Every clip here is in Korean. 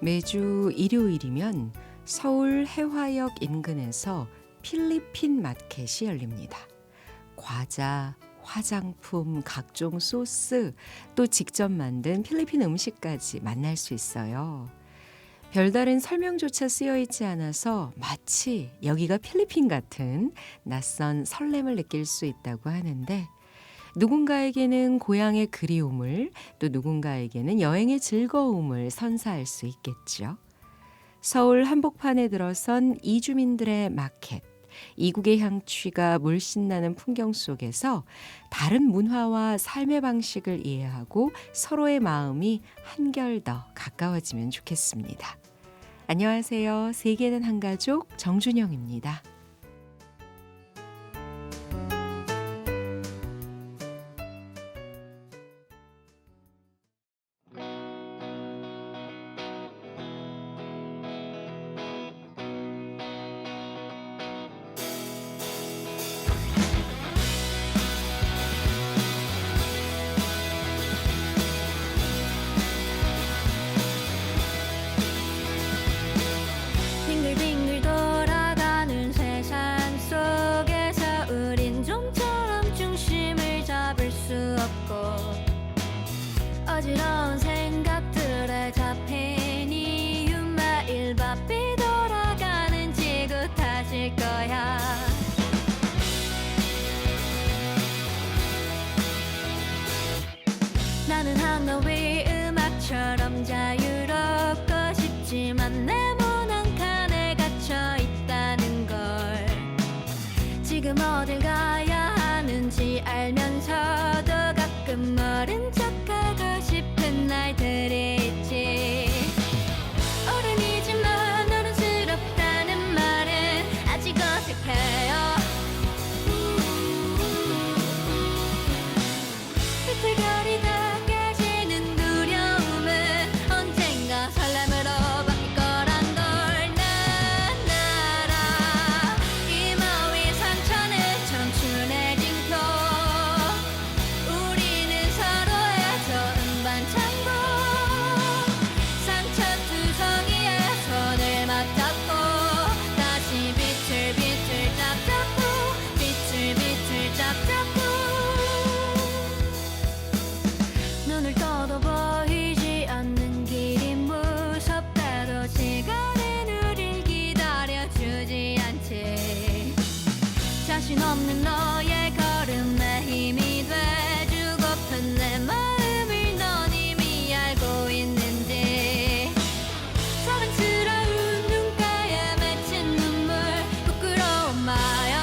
매주 일요일이면 서울 해화역 인근에서 필리핀 마켓이 열립니다. 과자, 화장품, 각종 소스, 또 직접 만든 필리핀 음식까지 만날 수 있어요. 별다른 설명조차 쓰여 있지 않아서 마치 여기가 필리핀 같은 낯선 설렘을 느낄 수 있다고 하는데, 누군가에게는 고향의 그리움을, 또 누군가에게는 여행의 즐거움을 선사할 수 있겠죠. 서울 한복판에 들어선 이주민들의 마켓, 이국의 향취가 물씬 나는 풍경 속에서 다른 문화와 삶의 방식을 이해하고 서로의 마음이 한결 더 가까워지면 좋겠습니다. 안녕하세요. 세계는 한가족 정준영입니다. 빙글빙글 돌아가는 세상 속에서 우린 좀처럼 중심을 잡을 수 없고, 어지러운 생각들에 잡힌 이유 매일 바삐 돌아가는 지구 탓일 거야. 나는 한가위 음악처럼 자유롭고 싶지만 내 문 한 칸에 갇혀 있다는 걸, 지금 어딜 가야 하는지 알면서도 가끔 모른 척하고 싶은 날들이 있지. 어른이지만 어른스럽다는 말은 아직 어색해요. 비틀거리다 깨지는 두려움은 언젠가 설렘으로 바뀔 거란 걸 난 알아. 이 마음의 상처는 청춘의 징표. 우리는 서로의 좋은 반창고, 상처투성이에 손을 맞잡고 다시 빛을 짝잡고, 빛을 짝잡고. 눈을 떠도 보이지 않는 길이 무섭다도 시간은 우릴 기다려주지 않지. 자신 없는 너의 걸음에 힘이 돼주고픈 내 마음을 넌 이미 알고 있는지. 사랑스러운 눈가에 맺힌 눈물 부끄러운 마요.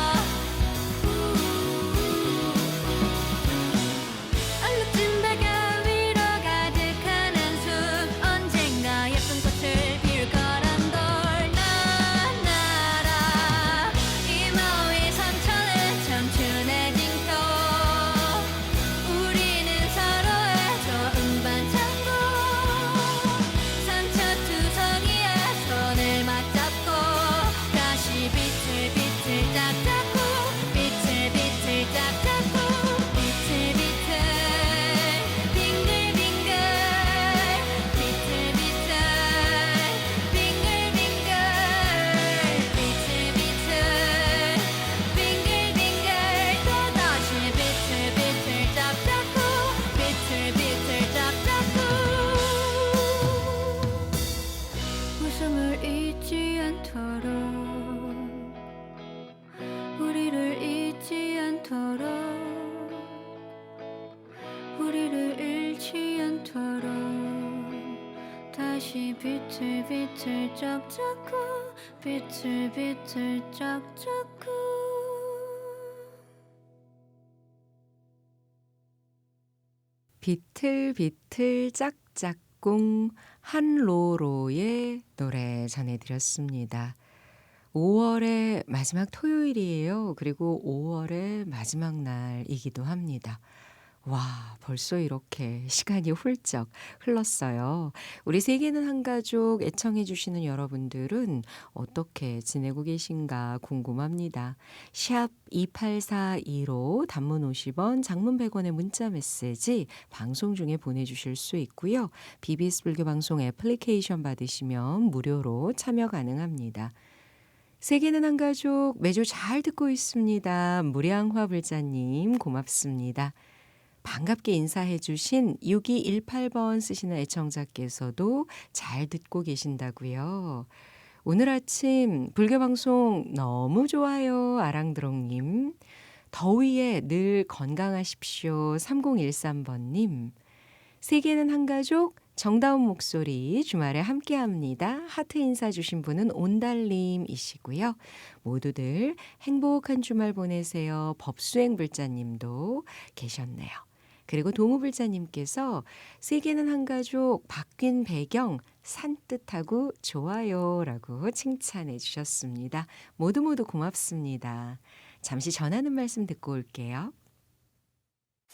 얼룩진 베개 위로 가득한 한숨, 언젠가 예쁜 꽃을 피울 거란 걸 난 알아. 이 마음의 상처는 청춘의 징표. 우리는 서로의 좋은 반창고, 상처투성이에 손을 맞잡고 다시 빛을 짝잡고, 빛을 짝잡고, 빛을 빙글빙글, 빛을 빙글빙글, 빛을 빙글빙글, 또다시 빛을 짝잡고, 빛을 짝잡고. 웃음을 잊지 않도록, 우리를 잊지 않도록, 우리를 잃지 않도록 다시 빛을 짝잡고, 빛을 짝잡고. 비틀비틀 짝짝꿍 한로로의 노래 전해드렸습니다. 5월의 마지막 토요일이에요. 그리고 5월의 마지막 날이기도 합니다. 와, 벌써 이렇게 시간이 훌쩍 흘렀어요. 우리 세계는 한 가족 애청해 주시는 여러분들은 어떻게 지내고 계신가 궁금합니다. 샵 2842로 단문 50원, 장문 100원의 문자 메시지 방송 중에 보내주실 수 있고요. BBS 불교 방송 애플리케이션 받으시면 무료로 참여 가능합니다. 세계는 한 가족 매주 잘 듣고 있습니다. 무량화 불자님 고맙습니다. 반갑게 인사해 주신 6218번 쓰시는 애청자께서도 잘 듣고 계신다고요. 오늘 아침 불교방송 너무 좋아요 아랑드롱님. 더위에 늘 건강하십시오 3013번님. 세계는 한 가족 정다운 목소리 주말에 함께합니다. 하트 인사 주신 분은 온달님이시고요. 모두들 행복한 주말 보내세요. 법수행 불자님도 계셨네요. 그리고 동우불자님께서 세계는 한 가족 바뀐 배경 산뜻하고 좋아요 라고 칭찬해 주셨습니다. 모두 고맙습니다. 잠시 전하는 말씀 듣고 올게요.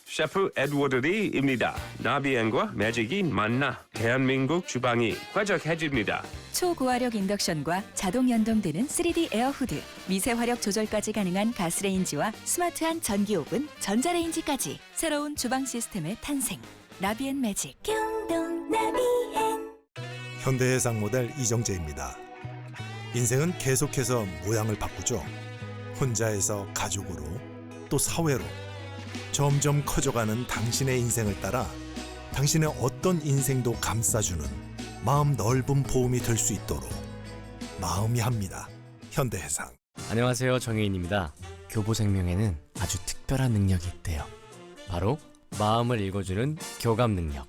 셰프 에드워드 리입니다. 나비엔과 매직이 만나 대한민국 주방이 화적해집니다. 초고화력 인덕션과 자동 연동되는 3D 에어후드, 미세 화력 조절까지 가능한 가스레인지와 스마트한 전기 오븐, 전자레인지까지 새로운 주방 시스템의 탄생. 나비엔 매직. 현대해상 모델 이정재입니다. 인생은 계속해서 모양을 바꾸죠. 혼자에서 가족으로, 또 사회로 점점 커져가는 당신의 인생을 따라 당신의 어떤 인생도 감싸주는 마음 넓은 보험이 될 수 있도록 마음이 합니다. 현대해상. 안녕하세요, 정혜인입니다. 교보생명에는 아주 특별한 능력이 있대요. 바로 마음을 읽어주는 교감 능력.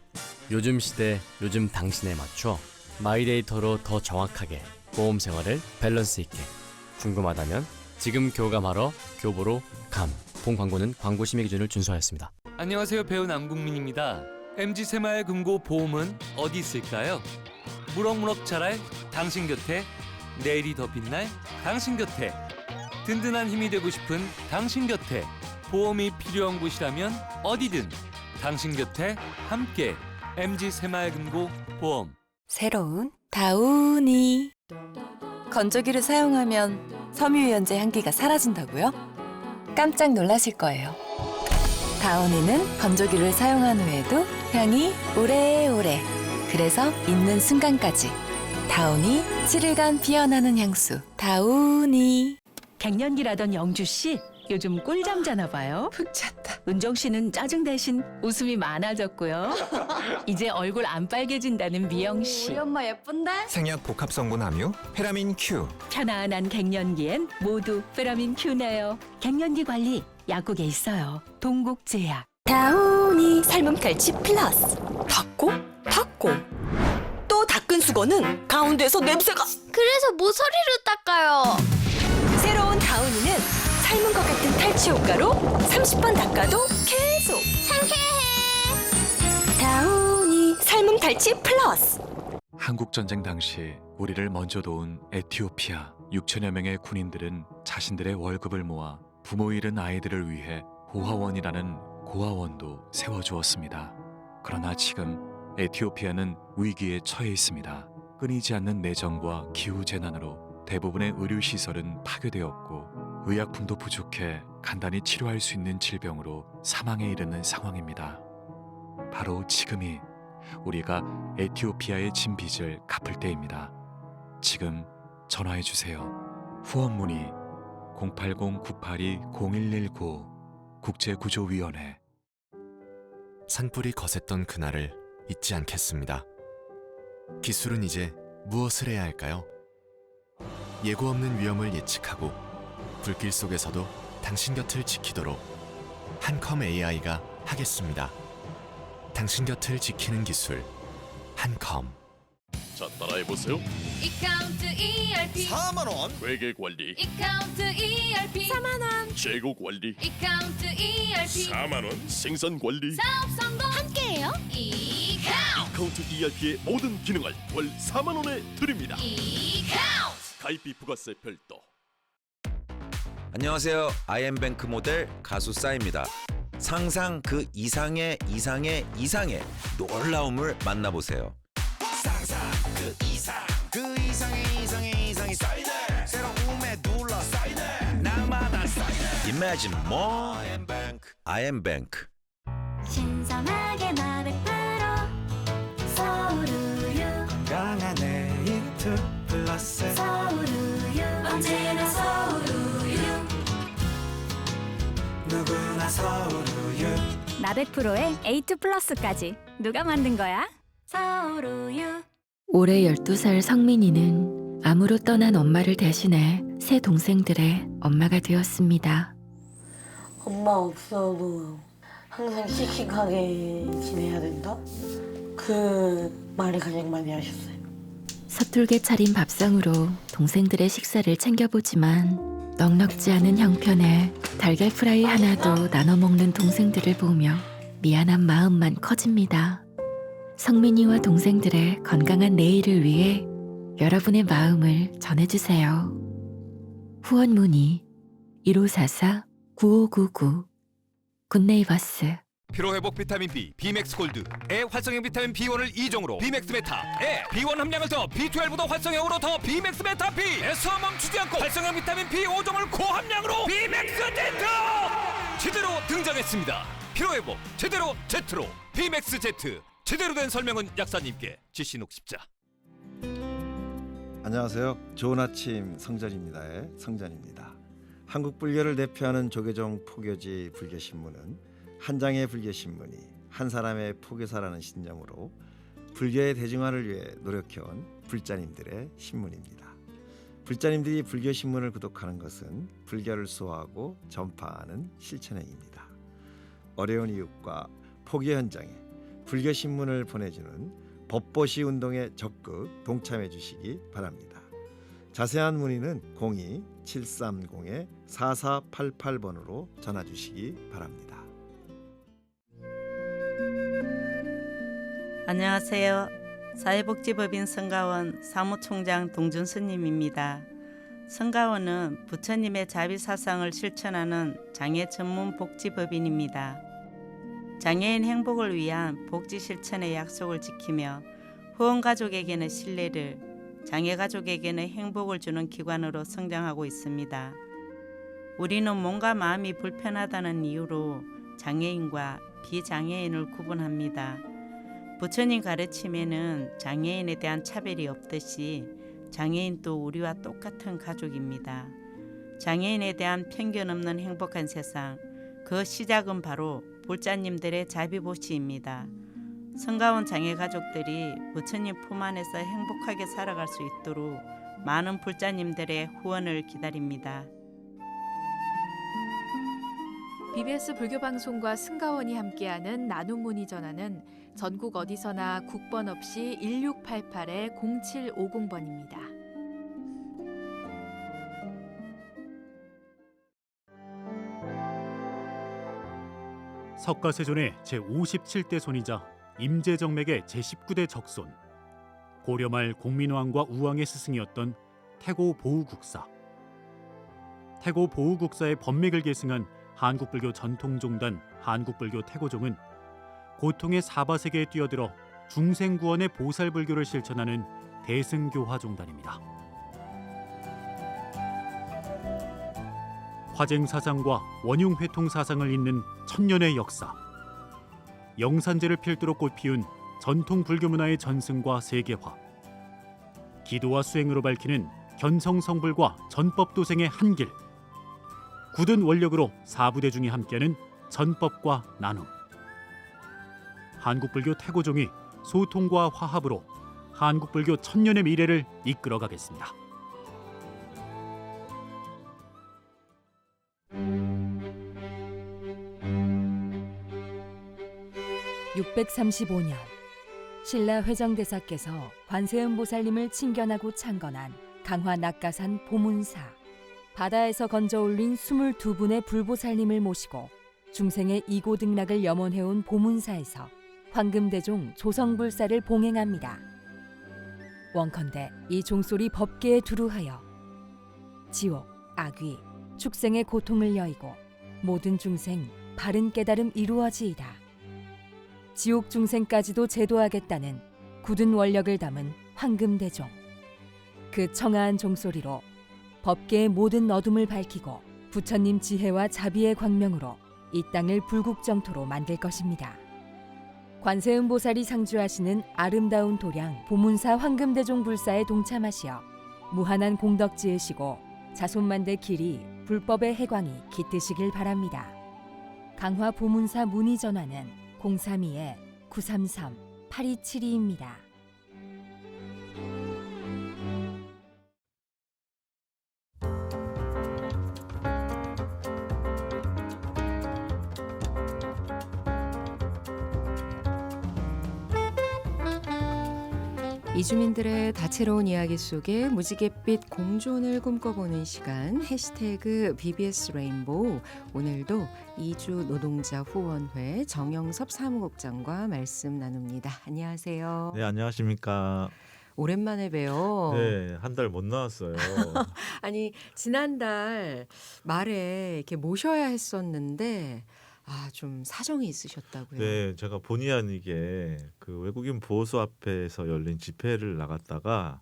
요즘 시대, 요즘 당신에 맞춰 마이데이터로 더 정확하게 보험 생활을 밸런스 있게. 궁금하다면 지금 교감하러 교보로 감. 본 광고는 광고 심의 기준을 준수하였습니다. 안녕하세요, 배우 남궁민입니다. MG 새마을금고 보험은 어디 있을까요? 무럭무럭 자랄 당신 곁에, 내일이 더 빛날 당신 곁에, 든든한 힘이 되고 싶은 당신 곁에, 보험이 필요한 곳이라면 어디든 당신 곁에 함께. MG 새마을금고 보험. 새로운 다우니. 건조기를 사용하면 섬유유연제 향기가 사라진다고요? 깜짝 놀라실 거예요. 다우니는 건조기를 사용한 후에도 향이 오래오래. 그래서 잊는 순간까지. 다우니 7일간 피어나는 향수. 다우니. 갱년기라던 영주 씨 요즘 꿀잠 자나 봐요. 푹 잤다. 은정 씨는 짜증 대신 웃음이 많아졌고요. 이제 얼굴 안 빨개진다는 미영 씨. 우리 엄마 예쁜데? 생약 복합 성분 함유 페라민 Q. 편안한 갱년기엔 모두 페라민 Q네요. 갱년기 관리 약국에 있어요. 동국제약. 다우니 삶은 칼치 플러스. 닦고 또 닦은 수건은 가운데서 냄새가. 그래서 모서리를 닦아요. 새로운 다우니는 삶은 것 같은 탈취 효과로 30번 닦아도 계속 상쾌해. 다우니 삶은 탈취 플러스. 한국전쟁 당시 우리를 먼저 도운 에티오피아 6천여 명의 군인들은 자신들의 월급을 모아 부모 잃은 아이들을 위해 고아원이라는 고아원도 세워주었습니다. 그러나 지금 에티오피아는 위기에 처해 있습니다. 끊이지 않는 내전과 기후재난으로 대부분의 의료시설은 파괴되었고 의약품도 부족해 간단히 치료할 수 있는 질병으로 사망에 이르는 상황입니다. 바로 지금이 우리가 에티오피아의 진 빚을 갚을 때입니다. 지금 전화해 주세요. 후원 문의 080-982-0119 국제구조위원회. 산불이 거셌던 그날을 잊지 않겠습니다. 기술은 이제 무엇을 해야 할까요? 예고 없는 위험을 예측하고 불길 속에서도 당신 곁을 지키도록 한컴 AI가 하겠습니다. 당신 곁을 지키는 기술 한컴. 자, 따라해보세요. 이카운트 ERP 4만원 회계관리, 이카운트 ERP 4만원 재고관리, 이카운트 ERP 4만원 생산관리. 사업 성공 함께해요. 이카운트 ERP의 모든 기능을 월 4만원에 드립니다. 이카운트 가입비 부가세 별도. 안녕하세요. 아이엠뱅크 모델 가수 싸입니다. 상상 그 이상의 놀라움을 만나보세요. 상상 그 이상의 새로움에 둘러싸이네. 나만한 Imagine more. IMBank. 신선하게 나100% 서울우유 건강한 에이트 플러스 서울우유 언제나 서울우유 누구나 서울우유 나100%에 A2 플러스까지 누가 만든 거야? 서울우유. 올해 12살 성민이는 암으로 떠난 엄마를 대신해 새 동생들의 엄마가 되었습니다. 엄마 없어도 항상 씩씩하게 지내야 된다? 그 말을 가장 많이 하셨어요. 서툴게 차린 밥상으로 동생들의 식사를 챙겨보지만 넉넉지 않은 형편에 달걀 프라이 하나도 나눠 먹는 동생들을 보며 미안한 마음만 커집니다. 성민이와 동생들의 건강한 내일을 위해 여러분의 마음을 전해주세요. 후원 문의 1544-9599 굿네이버스. 피로회복 비타민 B, 비맥스 골드, 애 활성형 비타민 B1을 2종으로 비맥스 메타, 애 B1 함량을 더 B12도 활성형으로 더 비맥스 메타 B, 에서 멈추지 않고 활성형 비타민 B 5종을 고함량으로 비맥스 제트 제대로 등장했습니다. 피로회복 제대로 제트로 비맥스 제트. 제대로 된 설명은 약사님께 지시녹 십자. 안녕하세요. 좋은 아침 성전입니다의 성전입니다. 한국 불교를 대표하는 조계종 포교지 불교신문은 한 장의 불교신문이 한 사람의 포교사라는 신념으로 불교의 대중화를 위해 노력해온 불자님들의 신문입니다. 불자님들이 불교신문을 구독하는 것은 불교를 수호하고 전파하는 실천행입니다. 어려운 이웃과 포교 현장에 불교신문을 보내주는 법보시 운동에 적극 동참해 주시기 바랍니다. 자세한 문의는 02-730-4488번으로 전화 주시기 바랍니다. 안녕하세요. 사회복지법인 성가원 사무총장 동준수님입니다. 성가원은 부처님의 자비사상을 실천하는 장애 전문 복지법인입니다. 장애인 행복을 위한 복지 실천의 약속을 지키며 후원가족에게는 신뢰를, 장애가족에게는 행복을 주는 기관으로 성장하고 있습니다. 우리는 몸과 마음이 불편하다는 이유로 장애인과 비장애인을 구분합니다. 부처님 가르침에는 장애인에 대한 차별이 없듯이 장애인도 우리와 똑같은 가족입니다. 장애인에 대한 편견 없는 행복한 세상, 그 시작은 바로 불자님들의 자비보시입니다. 성가원 장애 가족들이 부처님 품 안에서 행복하게 살아갈 수 있도록 많은 불자님들의 후원을 기다립니다. BBS 불교방송과 승가원이 함께하는 나눔 문의 전화는 전국 어디서나 국번 없이 1688-0750번입니다. 석가세존의 제57대 손이자 임제정맥의 제19대 적손, 고려말 공민왕과 우왕의 스승이었던 태고 보우국사. 태고 보우국사의 법맥을 계승한 한국불교 전통종단 한국불교 태고종은 고통의 사바세계에 뛰어들어 중생구원의 보살불교를 실천하는 대승교화종단입니다. 화쟁사상과 원흉회통사상을 잇는 천년의 역사, 영산제를 필두로 꽃피운 전통 불교문화의 전승과 세계화, 기도와 수행으로 밝히는 견성성불과 전법도생의 한길, 굳은 원력으로 사부대중이 함께하는 전법과 나눔. 한국불교 태고종이 소통과 화합으로 한국불교 천년의 미래를 이끌어가겠습니다. 635년 신라 회정대사께서 관세음보살님을 칭견하고 창건한 강화 낙가산 보문사, 바다에서 건져 올린 22분의 불보살님을 모시고 중생의 이고등락을 염원해온 보문사에서 황금대종 조성불사를 봉행합니다. 원컨대 이 종소리 법계에 두루하여 지옥, 악귀, 축생의 고통을 여의고 모든 중생 바른 깨달음 이루어지이다. 지옥 중생까지도 제도하겠다는 굳은 원력을 담은 황금대종. 그 청아한 종소리로 법계의 모든 어둠을 밝히고 부처님 지혜와 자비의 광명으로 이 땅을 불국정토로 만들 것입니다. 관세음보살이 상주하시는 아름다운 도량 보문사 황금대종 불사에 동참하시어 무한한 공덕 지으시고 자손만대 길이 불법의 해광이 깃드시길 바랍니다. 강화 보문사 문의 전화는 032-933-8272입니다. 이주민들의 다채로운 이야기 속에 무지갯빛 공존을 꿈꿔보는 시간 해시태그 BBS 레인보우. 오늘도 이주 노동자 후원회 정영섭 사무국장과 말씀 나눕니다. 안녕하세요. 네, 안녕하십니까. 오랜만에 뵈요. 네, 한 달 못 나왔어요. 아니 지난달 말에 이렇게 모셔야 했었는데 좀 사정이 있으셨다고요. 네, 제가 본의 아니게 그 외국인 보호소 앞에서 열린 집회를 나갔다가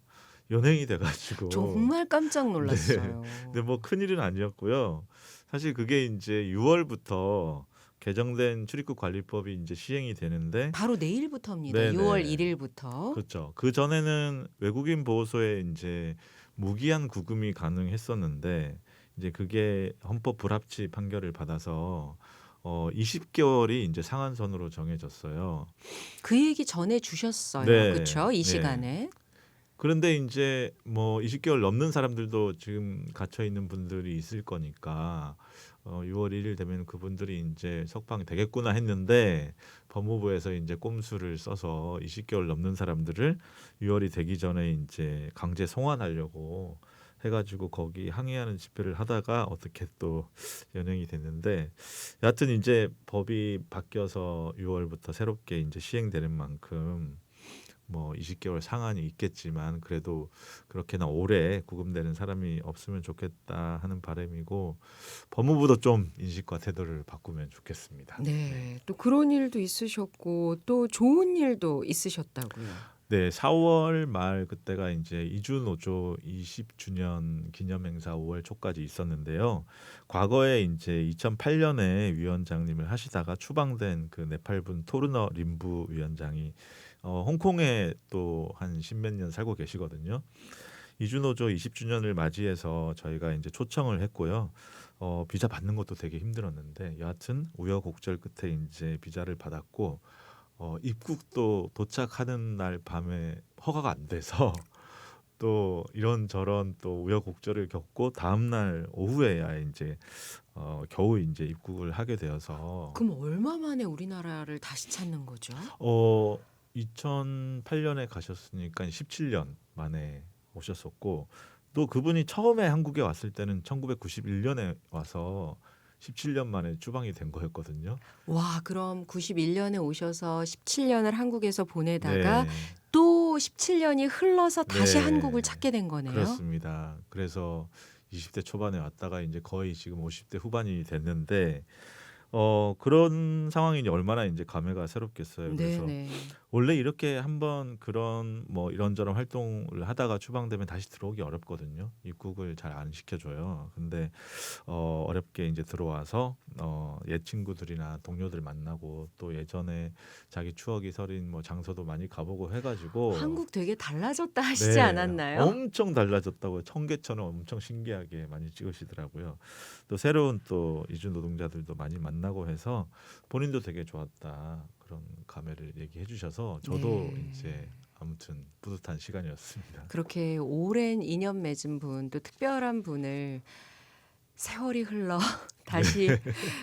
연행이 돼가지고 정말 깜짝 놀랐어요. 네, 근데 뭐 큰일은 아니었고요. 사실 그게 이제 6월부터 개정된 출입국 관리법이 이제 시행이 되는데 바로 내일부터입니다. 네네. 6월 1일부터. 그렇죠. 그 전에는 외국인 보호소에 이제 무기한 구금이 가능했었는데 이제 그게 헌법 불합치 판결을 받아서 20개월이 이제 상한선으로 정해졌어요. 그 얘기 전해 주셨어요. 네, 그렇죠? 이 네. 시간에. 그런데 이제 뭐 20개월 넘는 사람들도 지금 갇혀 있는 분들이 있을 거니까 6월 1일 되면 그분들이 이제 석방이 되겠구나 했는데 법무부에서 이제 꼼수를 써서 20개월 넘는 사람들을 6월이 되기 전에 이제 강제 송환하려고 해가지고 거기 항의하는 집회를 하다가 어떻게 또 연행이 됐는데 여하튼 이제 법이 바뀌어서 6월부터 새롭게 이제 시행되는 만큼 뭐 20개월 상한이 있겠지만 그래도 그렇게나 오래 구금되는 사람이 없으면 좋겠다 하는 바람이고 법무부도 좀 인식과 태도를 바꾸면 좋겠습니다. 네, 또 그런 일도 있으셨고 또 좋은 일도 있으셨다고요. 네, 4월 말 그때가 이제 이주노조 20주년 기념행사 5월 초까지 있었는데요. 과거에 이제 2008년에 위원장님을 하시다가 추방된 그 네팔분 토르너 림부 위원장이 홍콩에 또 한 십몇 년 살고 계시거든요. 이주노조 20주년을 맞이해서 저희가 이제 초청을 했고요. 비자 받는 것도 되게 힘들었는데 여하튼 우여곡절 끝에 이제 비자를 받았고 입국도 도착하는 날 밤에 허가가 안 돼서 또 이런저런 또 우여곡절을 겪고 다음 날 오후에야 이제 겨우 이제 입국을 하게 되어서 그럼 얼마 만에 우리나라를 다시 찾는 거죠? 2008년에 가셨으니까 17년 만에 오셨었고 또 그분이 처음에 한국에 왔을 때는 1991년에 와서 17년 만에 추방이 된 거였거든요. 와, 그럼 91년에 오셔서 17년을 한국에서 보내다가 네. 또 17년이 흘러서 다시 네. 한국을 찾게 된 거네요. 그렇습니다. 그래서 20대 초반에 왔다가 이제 거의 지금 50대 후반이 됐는데 그런 상황이 이제 얼마나 이제 감회가 새롭겠어요. 그래서 네네. 원래 이렇게 한번 그런 뭐 이런저런 활동을 하다가 추방되면 다시 들어오기 어렵거든요. 입국을 잘 안 시켜줘요. 근데 어렵게 이제 들어와서 옛 친구들이나 동료들 만나고 또 예전에 자기 추억이 서린 뭐 장소도 많이 가보고 해가지고 한국 되게 달라졌다 하시지 네, 않았나요? 엄청 달라졌다고요. 청계천은 엄청 신기하게 많이 찍으시더라고요. 또 새로운 또 이주 노동자들도 많이 만나고 해서 본인도 되게 좋았다 그런 감회를 얘기해 주셔서 저도 네. 이제 아무튼 뿌듯한 시간이었습니다. 그렇게 오랜 인연 맺은 분, 또 특별한 분을 세월이 흘러 다시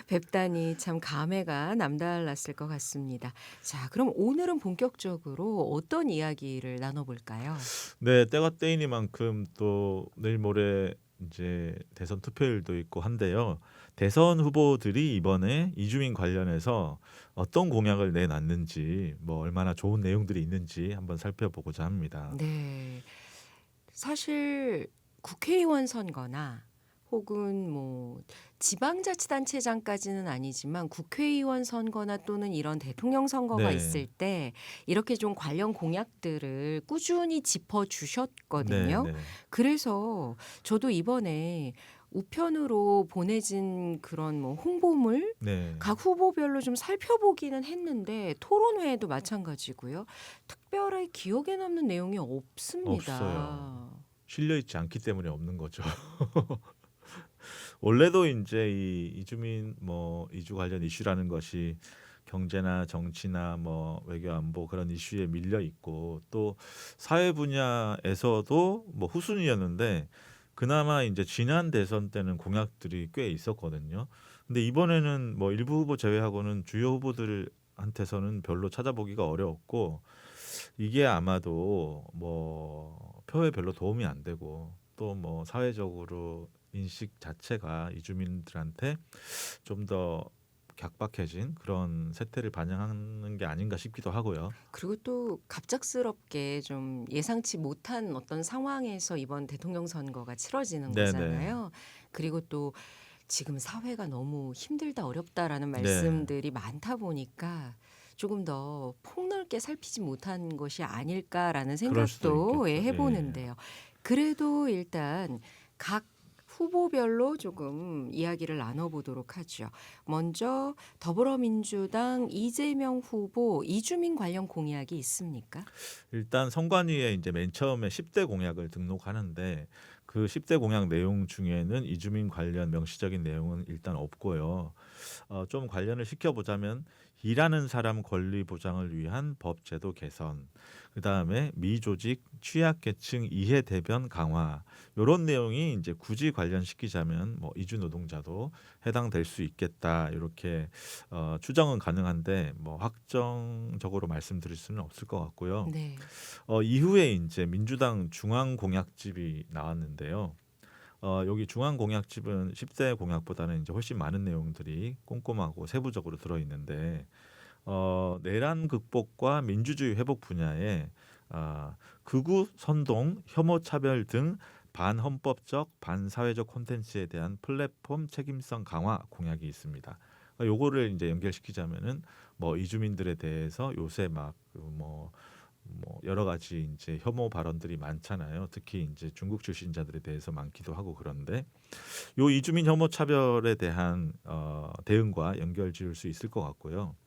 뵙다니 참 감회가 남달랐을 것 같습니다. 자, 그럼 오늘은 본격적으로 어떤 이야기를 나눠볼까요? 네, 때가 때이니만큼 또 내일 모레 이제 대선 투표일도 있고 한데요. 대선 후보들이 이번에 이주민 관련해서 어떤 공약을 내놨는지 뭐 얼마나 좋은 내용들이 있는지 한번 살펴보고자 합니다. 네, 사실 국회의원 선거나 혹은 뭐 지방자치단체장까지는 아니지만 국회의원 선거나 또는 이런 대통령 선거가 네. 있을 때 이렇게 좀 관련 공약들을 꾸준히 짚어 주셨거든요. 네. 그래서 저도 이번에 우편으로 보내진 그런 뭐 홍보물 네. 각 후보별로 좀 살펴보기는 했는데 토론회에도 마찬가지고요. 특별히 기억에 남는 내용이 없습니다. 없어요. 실려 있지 않기 때문에 없는 거죠. 원래도 이제 이 이주민 뭐 이주 관련 이슈라는 것이 경제나 정치나 뭐 외교 안보 그런 이슈에 밀려 있고 또 사회 분야에서도 뭐 후순위였는데 그나마 이제 지난 대선 때는 공약들이 꽤 있었거든요. 근데 이번에는 뭐 일부 후보 제외하고는 주요 후보들한테서는 별로 찾아보기가 어려웠고 이게 아마도 뭐 표에 별로 도움이 안 되고 또 뭐 사회적으로 인식 자체가 이주민들한테 좀 더 격박해진 그런 세태를 반영하는 게 아닌가 싶기도 하고요. 그리고 또 갑작스럽게 좀 예상치 못한 어떤 상황에서 이번 대통령 선거가 치러지는 네네. 거잖아요. 그리고 또 지금 사회가 너무 힘들다 어렵다라는 네. 말씀들이 많다 보니까 조금 더 폭넓게 살피지 못한 것이 아닐까라는 그럴 수도 생각도 있겠죠. 예. 해보는데요. 그래도 일단 각 후보별로 조금 이야기를 나눠보도록 하죠. 먼저 더불어민주당 이재명 후보 이주민 관련 공약이 있습니까? 일단 선관위에 이제 맨 처음에 10대 공약을 등록하는데 그 10대 공약 내용 중에는 이주민 관련 명시적인 내용은 일단 없고요. 좀 관련을 시켜보자면 일하는 사람 권리 보장을 위한 법 제도 개선, 그 다음에 미조직 취약계층 이해 대변 강화 이런 내용이 이제 굳이 관련시키자면 뭐 이주 노동자도 해당될 수 있겠다 이렇게 추정은 가능한데 뭐 확정적으로 말씀드릴 수는 없을 것 같고요. 네. 이후에 이제 민주당 중앙 공약집이 나왔는데요. 여기 중앙 공약집은 10대 공약보다는 이제 훨씬 많은 내용들이 꼼꼼하고 세부적으로 들어 있는데 내란 극복과 민주주의 회복 분야에 극우 선동, 혐오 차별 등 반헌법적, 반사회적 콘텐츠에 대한 플랫폼 책임성 강화 공약이 있습니다. 요거를 이제 연결시키자면은 뭐 이주민들에 대해서 요새 막 뭐 여러 가지 이제 혐오 발언들이 많잖아요. 특히 이제 중국 출신자들에 대해서 많기도 하고 그런데 요 이주민 혐오 차별에 대한 대응과 연결 지을 수 있을 것 같고요.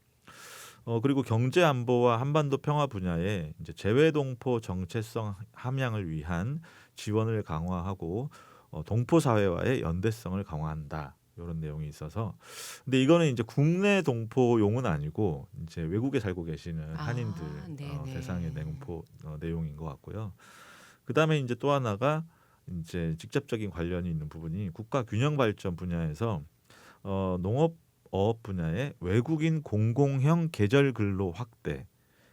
그리고 경제 안보와 한반도 평화 분야에 이제 재외동포 정체성 함양을 위한 지원을 강화하고 동포 사회와의 연대성을 강화한다. 이런 내용이 있어서 근데 이거는 이제 국내 동포용은 아니고 이제 외국에 살고 계시는 한인들 대상의 내용인 것 같고요. 그다음에 이제 또 하나가 이제 직접적인 관련이 있는 부분이 국가 균형 발전 분야에서 농업 분야의 외국인 공공형 계절 근로 확대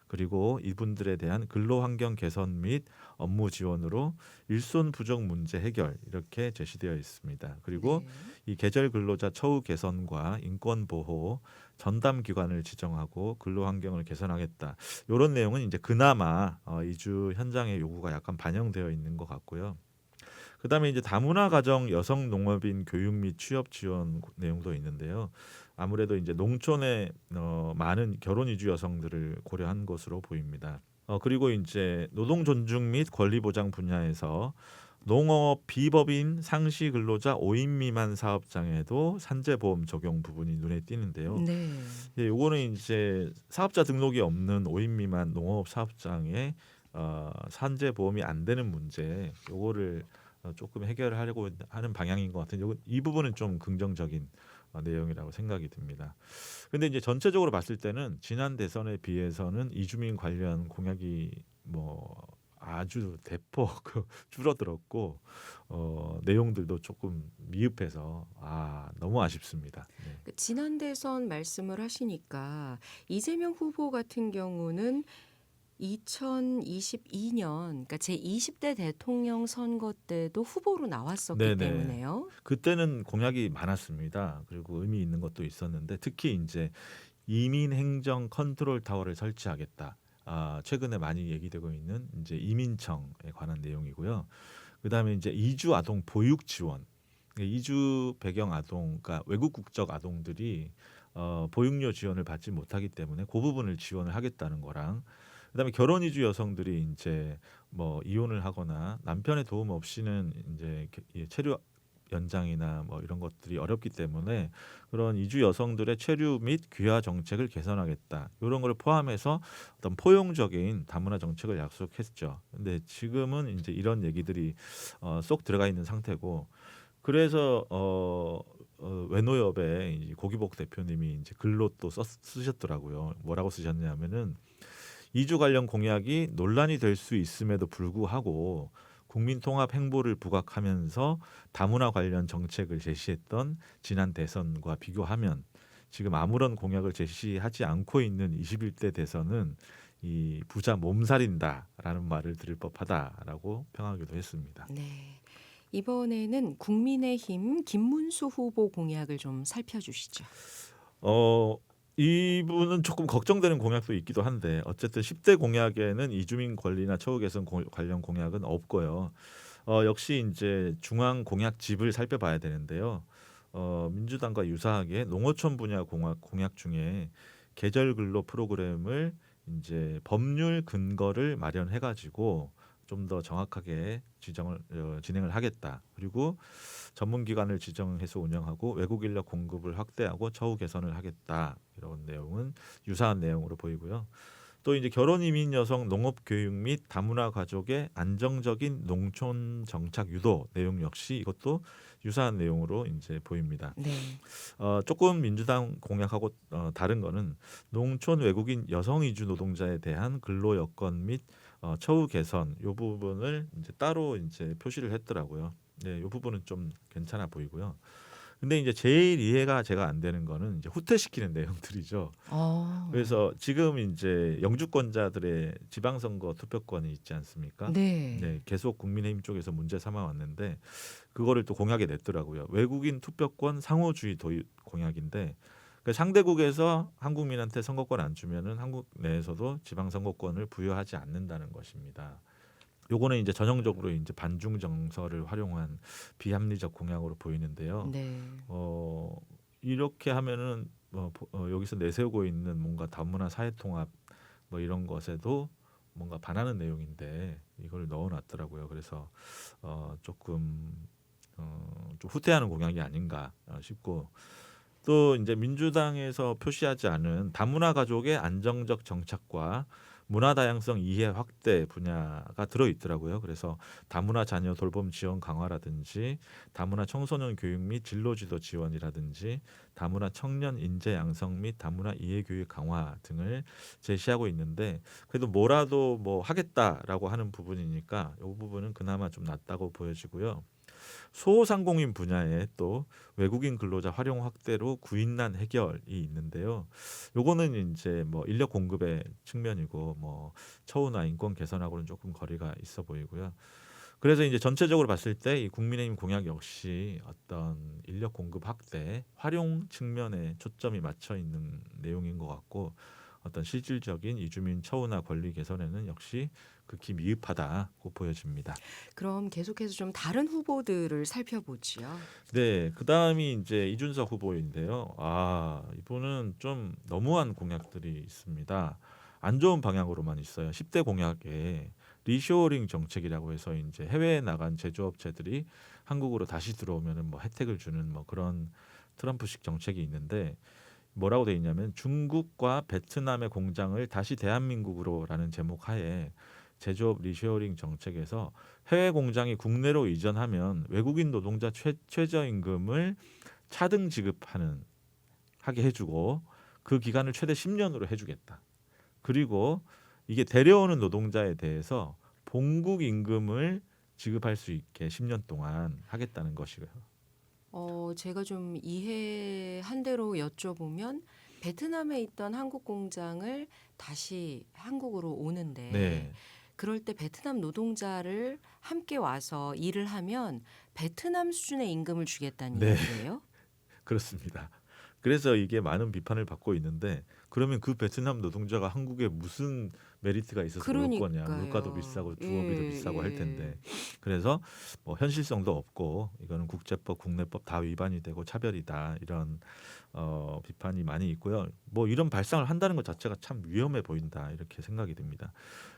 그리고 이분들에 대한 근로 환경 개선 및 업무 지원으로 일손 부족 문제 해결 이렇게 제시되어 있습니다. 그리고 이 계절 근로자 처우 개선과 인권 보호 전담 기관을 지정하고 근로 환경을 개선하겠다. 이런 내용은 이제 그나마 이주 현장의 요구가 약간 반영되어 있는 것 같고요. 그다음에 이제 다문화 가정 여성 농업인 교육 및 취업 지원 내용도 있는데요. 아무래도 이제 농촌에 많은 결혼 이주 여성들을 고려한 것으로 보입니다. 그리고 이제 노동 존중 및 권리 보장 분야에서 농업 비법인 상시 근로자 5인 미만 사업장에도 산재 보험 적용 부분이 눈에 띄는데요. 네. 예, 요거는 이제 사업자 등록이 없는 5인 미만 농업 사업장에 산재 보험이 안 되는 문제, 요거를 조금 해결하려고 하는 방향인 것 같은데 이 부분은 좀 긍정적인 내용이라고 생각이 듭니다. 근데 이제 전체적으로 봤을 때는 지난 대선에 비해서는 이주민 관련 공약이 뭐 아주 대폭 줄어들었고 내용들도 조금 미흡해서 너무 아쉽습니다. 네. 지난 대선 말씀을 하시니까 이재명 후보 같은 경우는 2022년 그러니까 제20대 대통령 선거 때도 후보로 나왔었기 네네. 때문에요. 그때는 공약이 많았습니다. 그리고 의미 있는 것도 있었는데 특히 이제 이민 행정 컨트롤 타워를 설치하겠다. 최근에 많이 얘기되고 있는 이제 이민청에 관한 내용이고요. 그다음에 이제 이주 아동 보육 지원 이주 배경 아동, 그러니까 외국 국적 아동들이 보육료 지원을 받지 못하기 때문에 그 부분을 지원을 하겠다는 거랑, 그다음에 결혼 이주 여성들이 이제 뭐 이혼을 하거나 남편의 도움 없이는 이제 체류 연장이나 뭐 이런 것들이 어렵기 때문에 그런 이주 여성들의 체류 및 귀화 정책을 개선하겠다. 이런 걸 포함해서 어떤 포용적인 다문화 정책을 약속했죠. 근데 지금은 이제 이런 얘기들이 쏙 들어가 있는 상태고, 그래서 외노엽의 고기복 대표님이 이제 글로 또 쓰셨더라고요. 뭐라고 쓰셨냐면은 이주 관련 공약이 논란이 될 수 있음에도 불구하고 국민통합 행보를 부각하면서 다문화 관련 정책을 제시했던 지난 대선과 비교하면 지금 아무런 공약을 제시하지 않고 있는 21대 대선은 이 부자 몸살인다라는 말을 들을 법하다라고 평하기도 했습니다. 네. 이번에는 국민의힘 김문수 후보 공약을 좀 살펴주시죠. 이분은 조금 걱정되는 공약도 있기도 한데 어쨌든 10대 공약에는 이주민 권리나 처우 개선 관련 공약은 없고요. 역시 이제 중앙 공약집을 살펴봐야 되는데요. 민주당과 유사하게 농어촌 분야 공약 중에 계절 근로 프로그램을 이제 법률 근거를 마련해가지고 좀 더 정확하게 진행을 하겠다. 그리고 전문기관을 지정해서 운영하고 외국 인력 공급을 확대하고 처우 개선을 하겠다. 이런 내용은 유사한 내용으로 보이고요. 또 이제 결혼 이민 여성 농업 교육 및 다문화 가족의 안정적인 농촌 정착 유도 내용 역시 이것도 유사한 내용으로 이제 보입니다. 네. 조금 민주당 공약하고 다른 거는 농촌 외국인 여성 이주 노동자에 대한 근로 여건 및 처우 개선 이 부분을 이제 따로 이제 표시를 했더라고요. 네, 이 부분은 좀 괜찮아 보이고요. 근데 이제 제일 이해가 제가 안 되는 거는 이제 후퇴시키는 내용들이죠. 그래서 지금 이제 영주권자들의 지방선거 투표권이 있지 않습니까? 네. 계속 국민의힘 쪽에서 문제 삼아 왔는데 그거를 또 공약에 냈더라고요. 외국인 투표권 상호주의 도입 공약인데 그러니까 상대국에서 한국민한테 선거권 안 주면은 한국 내에서도 지방선거권을 부여하지 않는다는 것입니다. 요거는 이제 전형적으로 이제 반중 정서를 활용한 비합리적 공약으로 보이는데요. 네. 이렇게 하면은 여기서 내세우고 있는 뭔가 다문화 사회통합 뭐 이런 것에도 뭔가 반하는 내용인데 이걸 넣어놨더라고요. 그래서 조금 좀 후퇴하는 공약이 아닌가 싶고, 또 이제 민주당에서 표시하지 않은 다문화 가족의 안정적 정착과 문화 다양성 이해 확대 분야가 들어 있더라고요. 그래서 다문화 자녀 돌봄 지원 강화라든지 다문화 청소년 교육 및 진로 지도 지원이라든지 다문화 청년 인재 양성 및 다문화 이해 교육 강화 등을 제시하고 있는데 그래도 뭐라도 뭐 하겠다라고 하는 부분이니까 이 부분은 그나마 좀 낫다고 보여지고요. 소상공인 분야에 또 외국인 근로자 활용 확대로 구인난 해결이 있는데요. 요거는 이제 뭐 인력 공급의 측면이고 뭐 처우나 인권 개선하고는 조금 거리가 있어 보이고요. 그래서 이제 전체적으로 봤을 때 이 국민의힘 공약 역시 어떤 인력 공급 확대, 활용 측면에 초점이 맞춰 있는 내용인 것 같고, 어떤 실질적인 이주민 처우나 권리 개선에는 역시 극히 미흡하다고 보여집니다. 그럼 계속해서 좀 다른 후보들을 살펴보지요. 네, 그 다음이 이제 이준석 후보인데요. 이분은 좀 너무한 공약들이 있습니다. 안 좋은 방향으로만 있어요. 10대 공약에 리쇼어링 정책이라고 해서 이제 해외에 나간 제조업체들이 한국으로 다시 들어오면은 뭐 혜택을 주는 뭐 그런 트럼프식 정책이 있는데, 뭐라고 돼 있냐면 중국과 베트남의 공장을 다시 대한민국으로라는 제목 하에 제조업 리쇼어링 정책에서 해외 공장이 국내로 이전하면 외국인 노동자 최저임금을 차등 하게 해주고 그 기간을 최대 10년으로 해주겠다. 그리고 이게 데려오는 노동자에 대해서 본국 임금을 지급할 수 있게 10년 동안 하겠다는 것이고요. 제가 좀 이해한 대로 여쭤보면 베트남에 있던 한국 공장을 다시 한국으로 오는데 네. 그럴 때 베트남 노동자를 함께 와서 일을 하면 베트남 수준의 임금을 주겠다는 네. 얘기예요? 그렇습니다. 그래서 이게 많은 비판을 받고 있는데, 그러면 그 베트남 노동자가 한국에 무슨 메리트가 있어서 올 거냐. 그러니까요. 물가도 비싸고 주거비도 예, 비싸고 할 예. 텐데. 그래서 뭐 현실성도 없고 이거는 국제법, 국내법 다 위반이 되고 차별이다. 이런 비판이 많이 있고요. 뭐 이런 발상을 한다는 것 자체가 참 위험해 보인다. 이렇게 생각이 듭니다.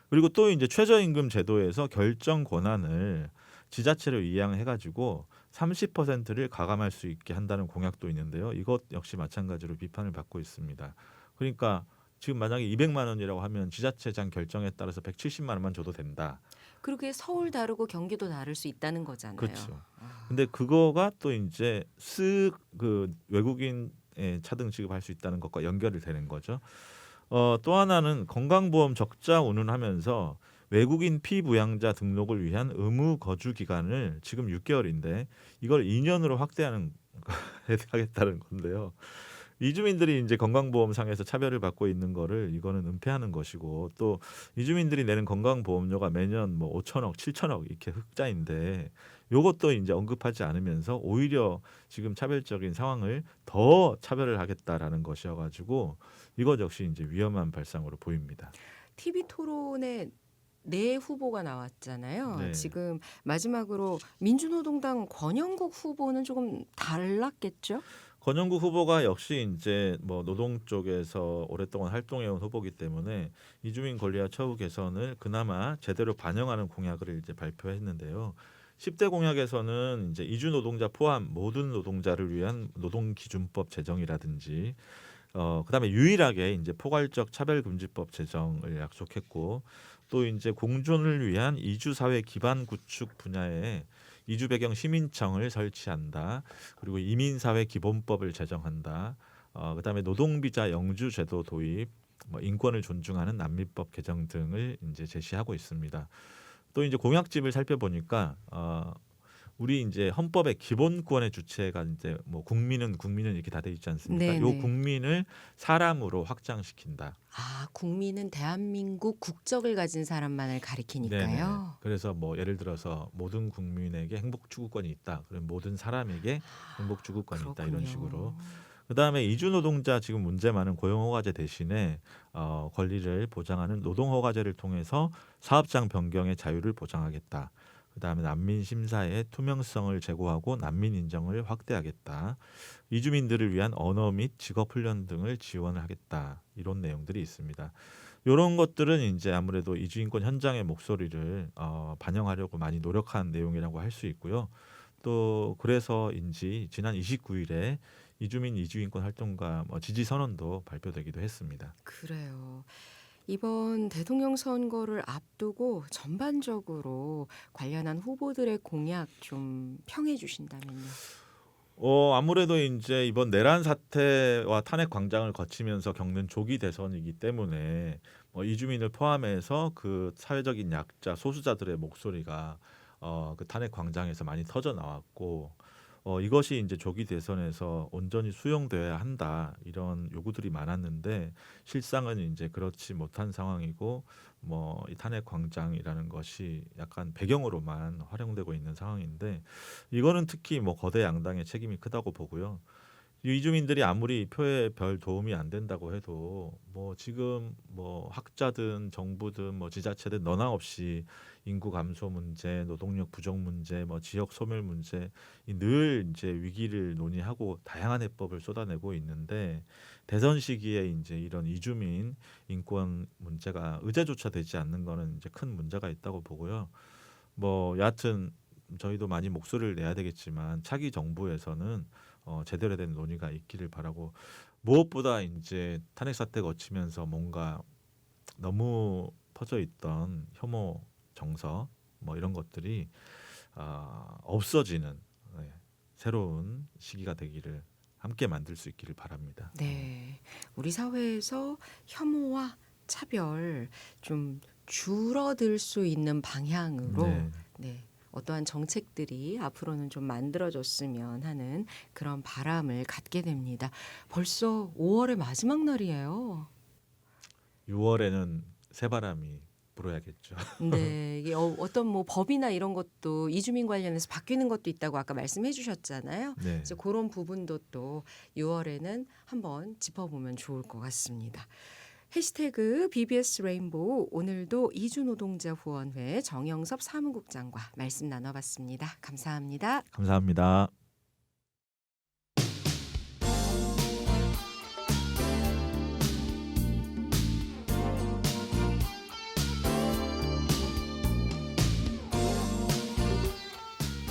그리고 또 이제 최저임금 제도에서 결정 권한을 지자체로 이양해가지고 30%를 가감할 수 있게 한다는 공약도 있는데요. 이것 역시 마찬가지로 비판을 받고 있습니다. 그러니까 지금 만약에 200만 원이라고 하면 지자체장 결정에 따라서 170만 원만 줘도 된다. 그렇게 서울 다르고 경기도 다를 수 있다는 거잖아요. 그렇죠. 근데 그거가 또 이제 그 외국인의 차등 지급할 수 있다는 것과 연결이 되는 거죠. 또 하나는 건강보험 적자 운운하면서 외국인 피부양자 등록을 위한 의무 거주 기간을 지금 6개월인데 이걸 2년으로 하겠다는 건데요. 이주민들이 이제 건강보험상에서 차별을 받고 있는 거를 이거는 은폐하는 것이고 또 이주민들이 내는 건강보험료가 매년 뭐 5천억, 7천억 이렇게 흑자인데 요것도 이제 언급하지 않으면서 오히려 지금 차별적인 상황을 더 차별을 하겠다라는 것이어가지고 이것 역시 이제 위험한 발상으로 보입니다. TV 토론에 네 후보가 나왔잖아요. 네. 지금 마지막으로 민주노동당 권영국 후보는 조금 달랐겠죠? 권영국 후보가 역시 이제 뭐 노동 쪽에서 오랫동안 활동해온 후보이기 때문에 이주민 권리와 처우 개선을 그나마 제대로 반영하는 공약을 이제 발표했는데요. 10대 공약에서는 이제 이주 노동자 포함 모든 노동자를 위한 노동기준법 제정이라든지 그다음에 유일하게 이제 포괄적 차별금지법 제정을 약속했고 또 이제 공존을 위한 이주 사회 기반 구축 분야에 이주 배경 시민청을 설치한다. 그리고 이민사회 기본법을 제정한다. 그다음에 노동비자 영주 제도 도입, 뭐 인권을 존중하는 난민법 개정 등을 이제 제시하고 있습니다. 또 이제 공약집을 살펴보니까 우리 이제 헌법의 기본권의 주체가 이제 뭐 국민은 이렇게 다 돼 있지 않습니까? 네네. 요 국민을 사람으로 확장시킨다. 아, 국민은 대한민국 국적을 가진 사람만을 가리키니까요. 네네. 그래서 뭐 예를 들어서 모든 국민에게 행복 추구권이 있다. 그럼 모든 사람에게 행복 추구권이 있다. 이런 식으로. 그다음에 이주 노동자 지금 문제 많은 고용허가제 대신에 권리를 보장하는 노동허가제를 통해서 사업장 변경의 자유를 보장하겠다. 그다음에 난민 심사의 투명성을 제고하고 난민 인정을 확대하겠다. 이주민들을 위한 언어 및 직업 훈련 등을 지원을 하겠다. 이런 내용들이 있습니다. 이런 것들은 이제 아무래도 이주인권 현장의 목소리를 반영하려고 많이 노력한 내용이라고 할 수 있고요. 또 그래서인지 지난 29일에 이주민 이주인권 활동가 지지 선언도 발표되기도 했습니다. 그래요. 이번 대통령 선거를 앞두고 전반적으로 관련한 후보들의 공약 좀 평해 주신다면요. 아무래도 이제 이번 내란 사태와 탄핵 광장을 거치면서 겪는 조기 대선이기 때문에 이주민을 포함해서 그 사회적인 약자 소수자들의 목소리가 그 탄핵 광장에서 많이 터져 나왔고 이것이 이제 조기 대선에서 온전히 수용돼야 한다 이런 요구들이 많았는데 실상은 이제 그렇지 못한 상황이고 이 탄핵 광장이라는 것이 약간 배경으로만 활용되고 있는 상황인데 이거는 특히 거대 양당의 책임이 크다고 보고요. 이주민들이 아무리 표에 별 도움이 안 된다고 해도 지금 학자든 정부든 지자체든 너나 없이 인구 감소 문제, 노동력 부족 문제, 지역 소멸 문제 늘 이제 위기를 논의하고 다양한 해법을 쏟아내고 있는데 대선 시기에 이제 이런 이주민 인권 문제가 의제조차 되지 않는 거는 이제 큰 문제가 있다고 보고요. 여하튼 저희도 많이 목소리를 내야 되겠지만 차기 정부에서는 제대로 된 논의가 있기를 바라고 무엇보다 이제 탄핵 사태 거치면서 뭔가 너무 퍼져 있던 혐오 정서 이런 것들이 없어지는 새로운 시기가 되기를 함께 만들 수 있기를 바랍니다. 네, 우리 사회에서 혐오와 차별 좀 줄어들 수 있는 방향으로 네. 어떠한 정책들이 앞으로는 좀 만들어졌으면 하는 그런 바람을 갖게 됩니다. 벌써 5월의 마지막 날이에요. 6월에는 새바람이 불어야겠죠. 네, 이게 어떤 법이나 이런 것도 이주민 관련해서 바뀌는 것도 있다고 아까 말씀해 주셨잖아요. 네. 그래서 그런 부분도 또 6월에는 한번 짚어보면 좋을 것 같습니다. 해시태그 BBS 레인보우 오늘도 이주노동자 후원회 정영섭 사무국장과 말씀 나눠봤습니다. 감사합니다. 감사합니다.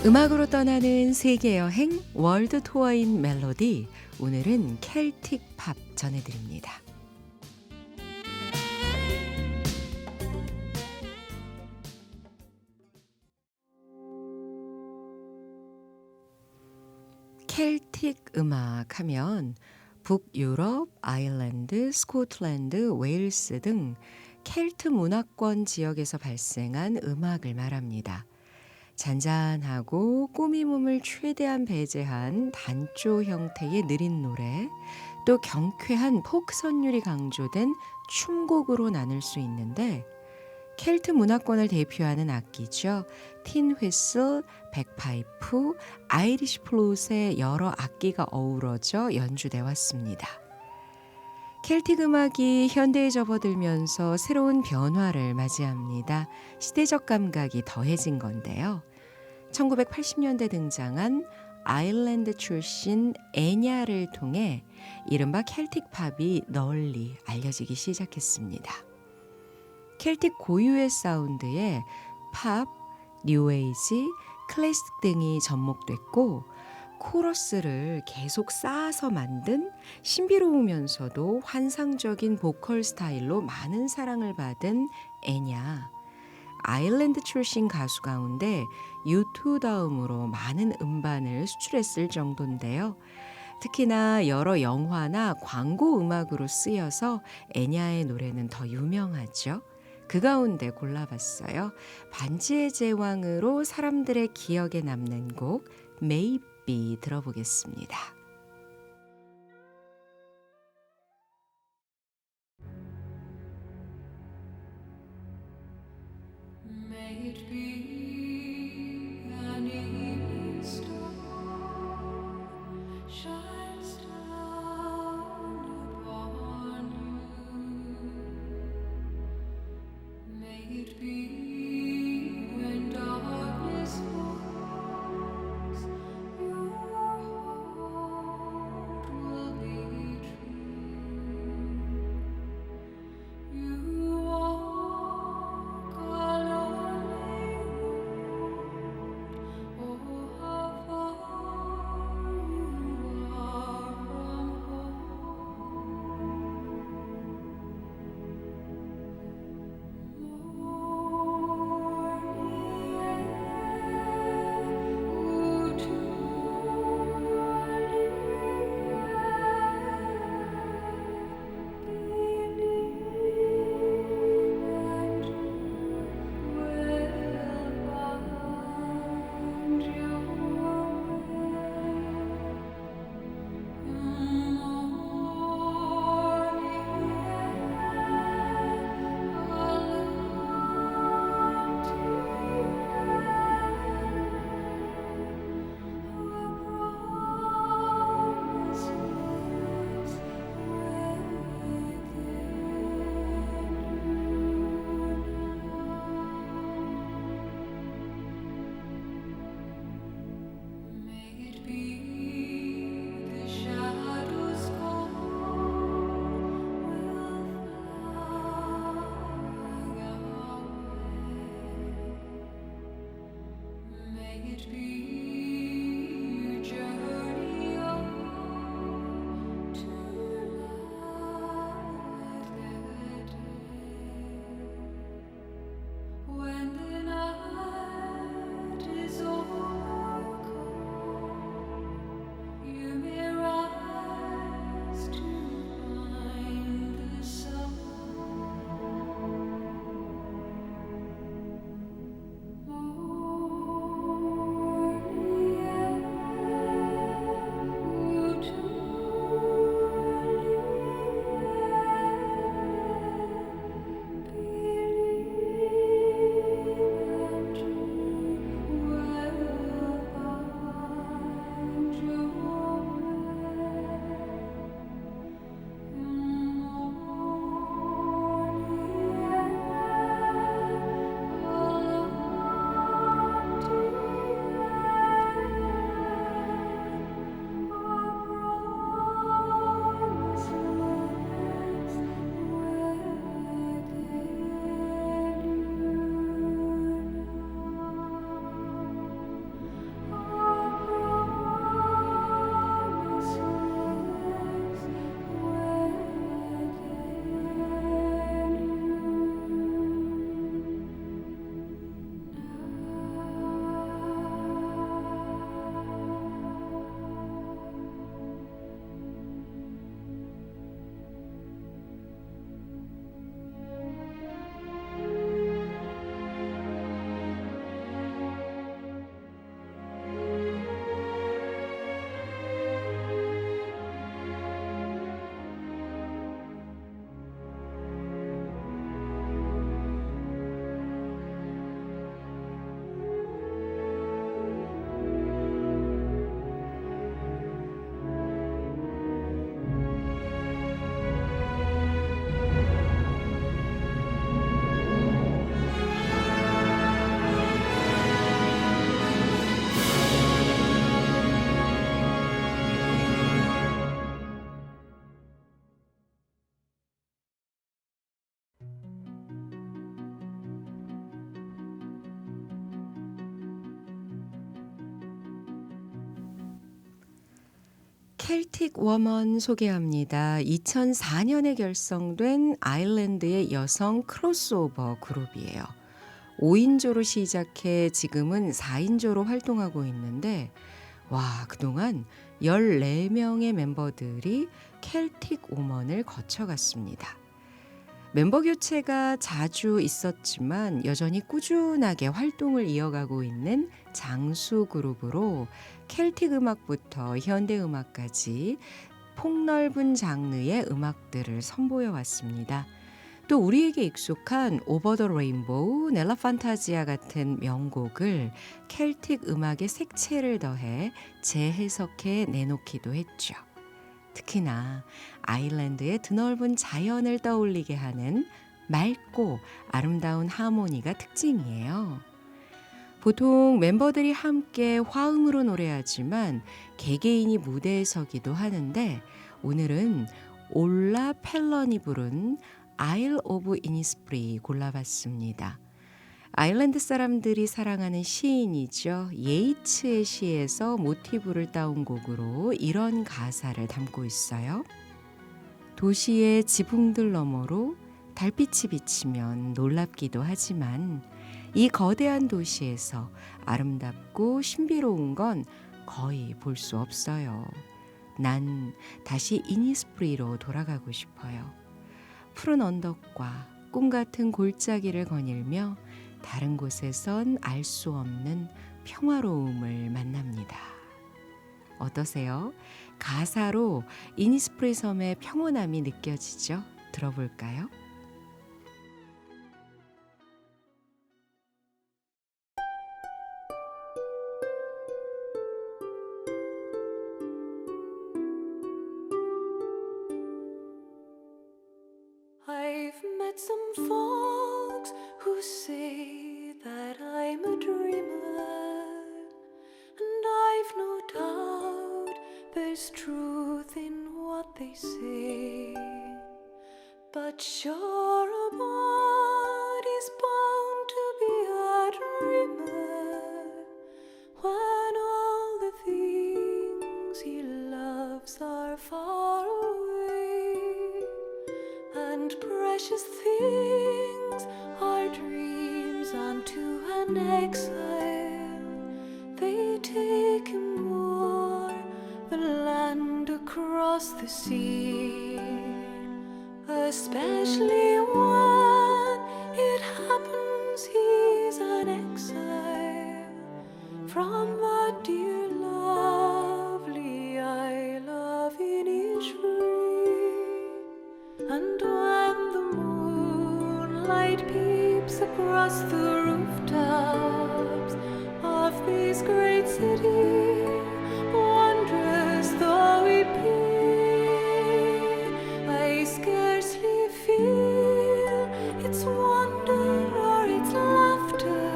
음악으로 떠나는 세계 여행 월드 투어인 멜로디. 오늘은 켈틱 팝 전해드립니다. 켈틱 음악 하면 북유럽, 아일랜드, 스코틀랜드, 웨일스 등 켈트 문화권 지역에서 발생한 음악을 말합니다. 잔잔하고 꾸밈음을 최대한 배제한 단조 형태의 느린 노래, 또 경쾌한 포크 선율이 강조된 춤곡으로 나눌 수 있는데 켈트 문화권을 대표하는 악기죠. 틴 휘슬, 백파이프, 아이리시 플룻의 여러 악기가 어우러져 연주돼 왔습니다. 켈틱 음악이 현대에 접어들면서 새로운 변화를 맞이합니다. 시대적 감각이 더해진 건데요. 1980년대 등장한 아일랜드 출신 애냐를 통해 이른바 켈틱 팝이 널리 알려지기 시작했습니다. 켈틱 고유의 사운드에 팝, 뉴에이지, 클래식 등이 접목됐고 코러스를 계속 쌓아서 만든 신비로우면서도 환상적인 보컬 스타일로 많은 사랑을 받은 애냐. 아일랜드 출신 가수 가운데 U2 다음으로 많은 음반을 수출했을 정도인데요. 특히나 여러 영화나 광고 음악으로 쓰여서 애냐의 노래는 더 유명하죠. 그 가운데 골라봤어요. 반지의 제왕으로 사람들의 기억에 남는 곡 Maybe 들어보겠습니다. May it be an evening star shines down upon you. May it be when darkness falls, your heart will be true. You walk a lonely road. Oh, how far you are from 켈틱 워먼 소개합니다. 2004년에 결성된 아일랜드의 여성 크로스오버 그룹이에요. 5인조로 시작해 지금은 4인조로 활동하고 있는데 와, 그동안 14명의 멤버들이 켈틱 워먼을 거쳐갔습니다. 멤버 교체가 자주 있었지만 여전히 꾸준하게 활동을 이어가고 있는 장수 그룹으로 켈틱 음악부터 현대 음악까지 폭넓은 장르의 음악들을 선보여 왔습니다. 또 우리에게 익숙한 오버 더 레인보우, 넬라 판타지아 같은 명곡을 켈틱 음악의 색채를 더해 재해석해 내놓기도 했죠. 특히나 아일랜드의 드넓은 자연을 떠올리게 하는 맑고 아름다운 하모니가 특징이에요. 보통 멤버들이 함께 화음으로 노래하지만 개개인이 무대에 서기도 하는데 오늘은 올라 펠런이 부른 Isle of Innisfree 골라봤습니다. 아일랜드 사람들이 사랑하는 시인이죠. 예이츠의 시에서 모티브를 따온 곡으로 이런 가사를 담고 있어요. 도시의 지붕들 너머로 달빛이 비치면 놀랍기도 하지만 이 거대한 도시에서 아름답고 신비로운 건 거의 볼 수 없어요. 난 다시 이니스프리로 돌아가고 싶어요. 푸른 언덕과 꿈 같은 골짜기를 거닐며 다른 곳에선 알 수 없는 평화로움을 만납니다. 어떠세요? 가사로 이니스프리 섬의 평온함이 느껴지죠? 들어볼까요? I've met some folks who say that I'm a dreamer, and I've no doubt there's truth in what they say. But sure, a body's bound to be a dreamer when all the things he loves are far away. And precious things are dreams unto an exile. They take him o'er the land across the sea, especially when it happens he's an exile from the dear lovely Isle of Innisfree. And when the moonlight peeps across the rooftops of this great city, wondrous though it be, I scarcely feel its wonder or its laughter.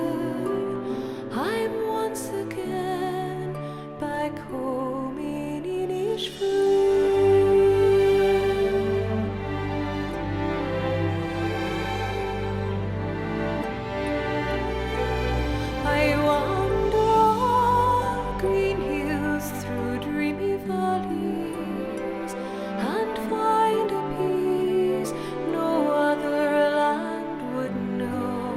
I'm once again back home in Innisfree. I wander o'er green hills through dreamy valleys and find a peace no other land would know.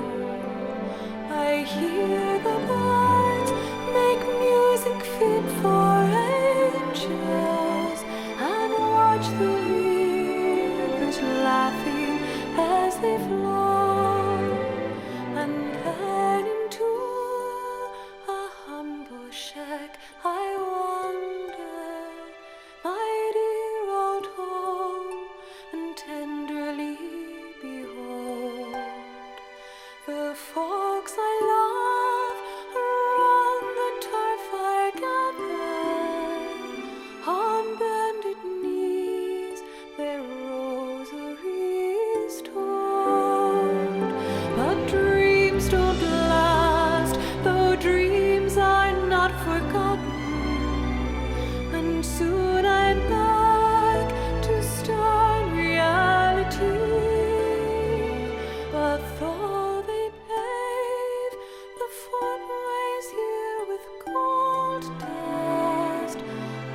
I hear the birds make music fit for angels and watch the rivers laughing as they flow. And then into a humble shack I wander, my dear old home, and tenderly behold the folks I love around the tarfire gathered on bended knees, their rosaries told. But dreams don't last, though dreams are not forgotten, and soon I'm back to stern reality. But though they pave the footways here with gold dust,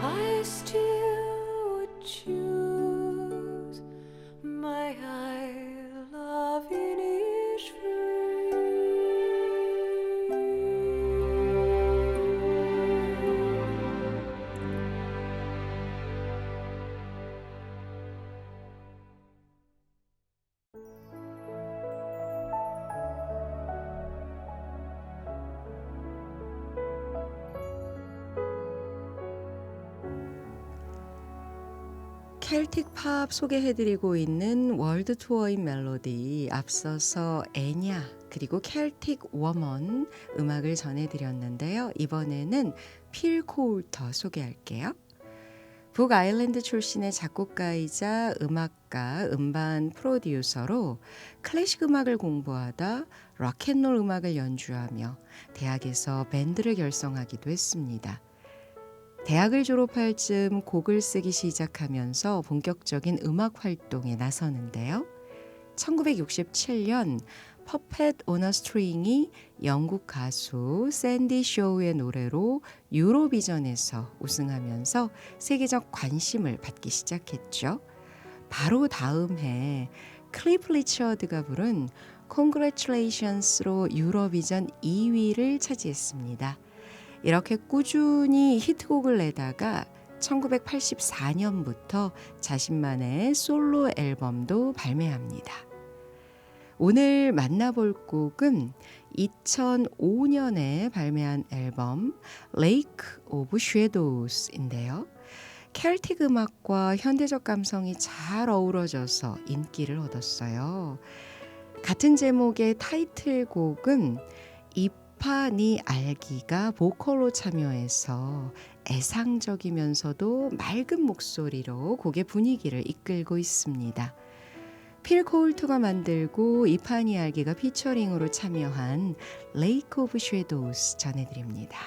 I still 켈틱 팝 소개해드리고 있는 월드 투어인 멜로디, 앞서서 애냐 그리고 켈틱 워먼 음악을 전해드렸는데요. 이번에는 필 코울터 소개할게요. 북아일랜드 출신의 작곡가이자 음악가, 음반 프로듀서로 클래식 음악을 공부하다 락앤롤 음악을 연주하며 대학에서 밴드를 결성하기도 했습니다. 대학을 졸업할 즈음 곡을 쓰기 시작하면서 본격적인 음악 활동에 나서는데요. 1967년 퍼펫 온 어 스트링이 영국 가수 샌디 쇼우의 노래로 유로비전에서 우승하면서 세계적 관심을 받기 시작했죠. 바로 다음 해 클리프 리처드가 부른 Congratulations로 유로비전 2위를 차지했습니다. 이렇게 꾸준히 히트곡을 내다가 1984년부터 자신만의 솔로 앨범도 발매합니다. 오늘 만나볼 곡은 2005년에 발매한 앨범 Lake of Shadows인데요. 켈틱 음악과 현대적 감성이 잘 어우러져서 인기를 얻었어요. 같은 제목의 타이틀곡은 이파니 알기가 보컬로 참여해서 애상적이면서도 맑은 목소리로 곡의 분위기를 이끌고 있습니다. 필 코울터가 만들고 이파니 알기가 피처링으로 참여한 Lake of Shadows 전해드립니다.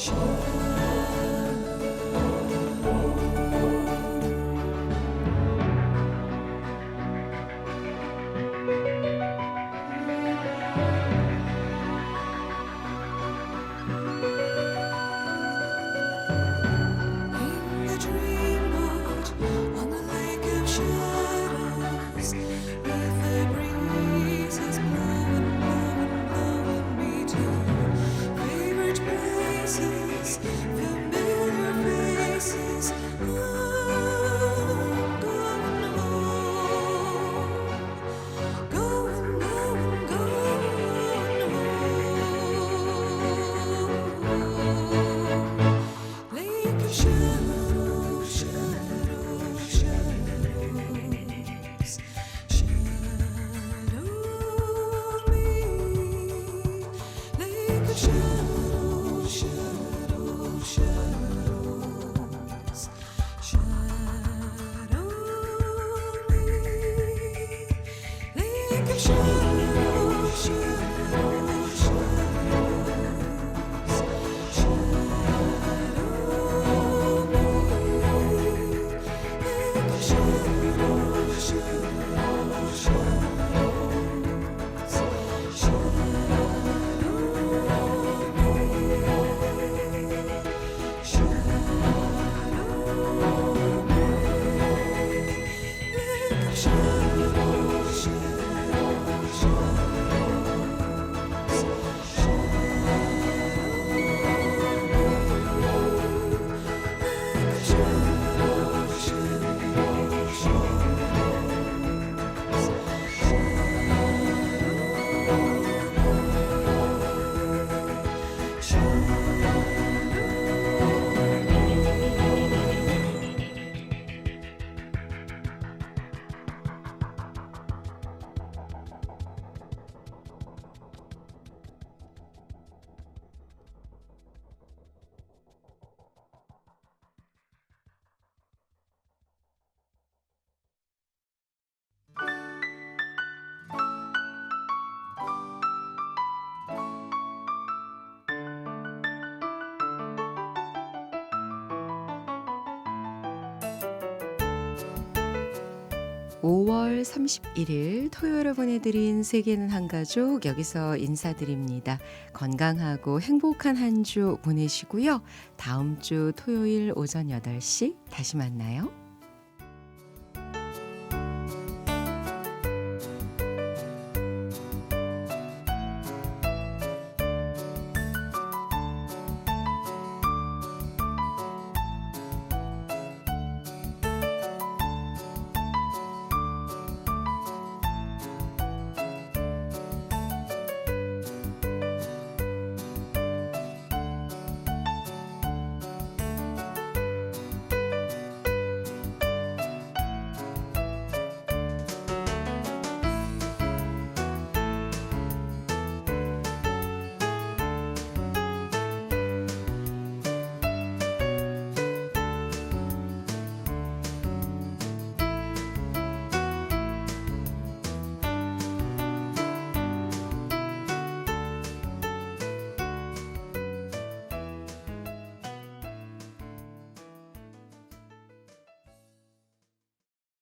In the dreamboat on the lake of shadows, with the breezes blowing, blowing, blowing me to favorite places, familiar faces. I'm going home, going, going, going home. Lake of shadows, shadows, shadows, shadow me. Lake of shadows, shadows, shadows, shadow me. Lake of shadows, shadows, shadows. (5월 31일) 토요일에 보내드린 세계는 한가족 여기서 인사드립니다. 건강하고 행복한 한 주 보내시고요. 다음 주 토요일 오전 8시 다시 만나요.